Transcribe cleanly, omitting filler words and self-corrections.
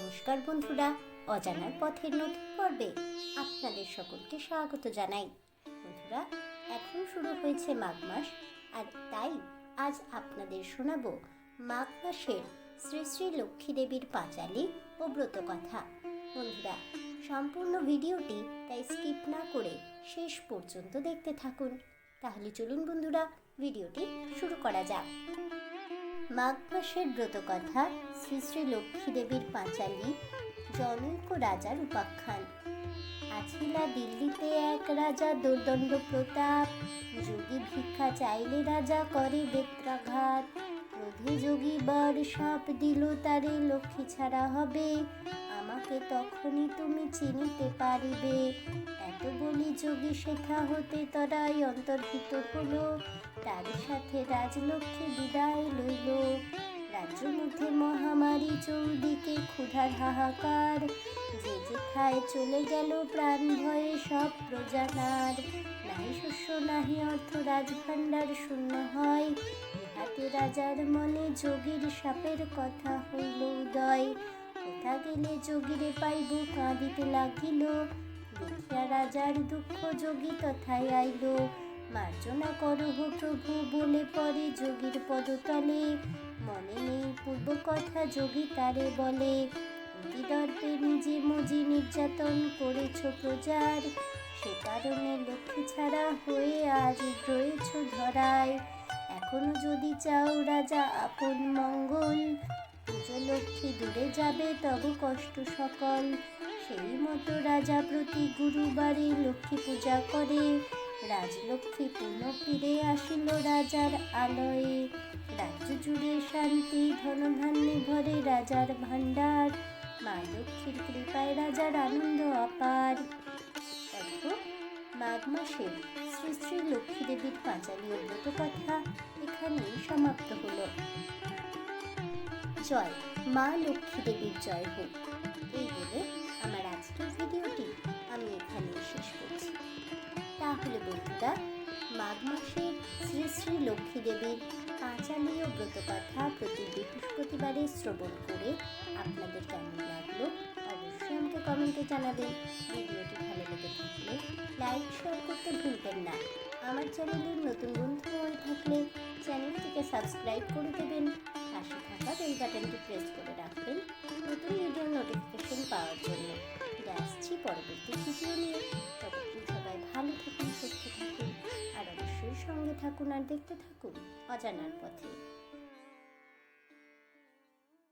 নমস্কার বন্ধুরা, অজানার পথের নতুন পর্বে আপনাদের সকলকে স্বাগত জানাই। বন্ধুরা, এখন শুরু হয়েছে মাঘ মাস, আর তাই আজ আপনাদের শোনাবো মাঘ মাসের শ্রী শ্রী লক্ষ্মী দেবীর পাঁচালী ও ব্রতকথা। বন্ধুরা, সম্পূর্ণ ভিডিওটি তাই স্কিপ না করে শেষ পর্যন্ত দেখতে থাকুন। তাহলে চলুন বন্ধুরা, ভিডিওটি শুরু করা যাক। মাঘ মাসের ব্রতকথা শ্রী শ্রী লক্ষ্মী দেবীর পাঁচালী। জনৈক রাজার উপাখ্যান। আছিলা দিল্লিতে এক রাজা দুর্দণ্ড প্রতাপ। যোগী ভিক্ষা চাইলে রাজা করে বেত্রাঘাত। ক্রোধে যোগী বর শাপ দিল তারে, লক্ষ্মী ছাড়া হবে আমাকে তখনই তুমি চিনিতে পারিবে। এত বলি যোগী শেখা হতে তরাই অন্তর্হিত হলো। তার সাথে রাজলক্ষ্মী বিদায় লইল। রাজ্য মধ্যে মহামারী, চৌদিকে ক্ষুধার হাহাকার। যে যেথায় চলে গেল প্রাণ ভয়ে সব প্রজানার। নাহি শস্য নাহি অর্থ, রাজভাণ্ডার শূন্য হয়। ইহাতে রাজার মনে যোগীর শাপের কথা হইল উদয়। কোথা গেলে যোগীরে পাইব কাঁদিতে লাগিল। দেখিয়া রাজার দুঃখ যোগী তথায় আইল। মার্জনা করহ প্রভু বলে পরে যোগীর পদতলে। মনে নেই পূর্ব কথা যোগী তারে বলে। অতি দর্পে নিজে মজি নির্যাতন করেছ প্রজার। সে কারণে লক্ষ্মী ছাড়া হয়ে আজ রয়েছ ধরায়। এখনো যদি চাও রাজা আপন মঙ্গল, পুজো লক্ষ্মী দূরে যাবে তব কষ্ট সকল। সেই মতো রাজা প্রতি গুরুবারে লক্ষ্মী পূজা করে। রাজলক্ষ্মী পুনঃ ফিরে আসিল রাজার আলয়ে। রাজ্য জুড়ে শান্তি, ধনধান্যে ভরে রাজার ভাণ্ডার। মা লক্ষ্মীর কৃপায় রাজার আনন্দ অপার। মাঘ মাসের শ্রী শ্রী লক্ষ্মী দেবীর পাঁচালী ও ব্রতকথা এখানেই সমাপ্ত হলো। জয় মা লক্ষ্মী দেবীর জয় হোক, এই বলে আমার আজকের ভিডিওটি আমি এখানেই শেষ করছি। তাহলে বন্ধুরা, মাঘ মাসের শ্রী শ্রী লক্ষ্মী দেবীর পাঁচালী ও ব্রতকথা প্রতি বৃহস্পতিবারে শ্রবণ করে আপনাদের কেমন লাগলো অবশ্যই আমাকে কমেন্টে জানাবেন। ভিডিওটি ভালো লেগে থাকলে লাইক শেয়ার করতে ভুলবেন না। আমার চ্যানেলের নতুন বন্ধু হয়ে থাকলে চ্যানেলটিকে সাবস্ক্রাইব করে দেবেন। পাশে থাকা বেল বাটনটি প্রেস করে রাখবেন নতুন ভিডিওর নোটিফিকেশন পাওয়ার জন্য। ফিরে আসছি পরবর্তী ভিডিও নিয়ে। ততক্ষণ সবাই ভালো থাকুন, সুস্থ থাকুন, আর অবশ্যই সঙ্গে থাকুন আর দেখতে থাকুন অজানার পথে।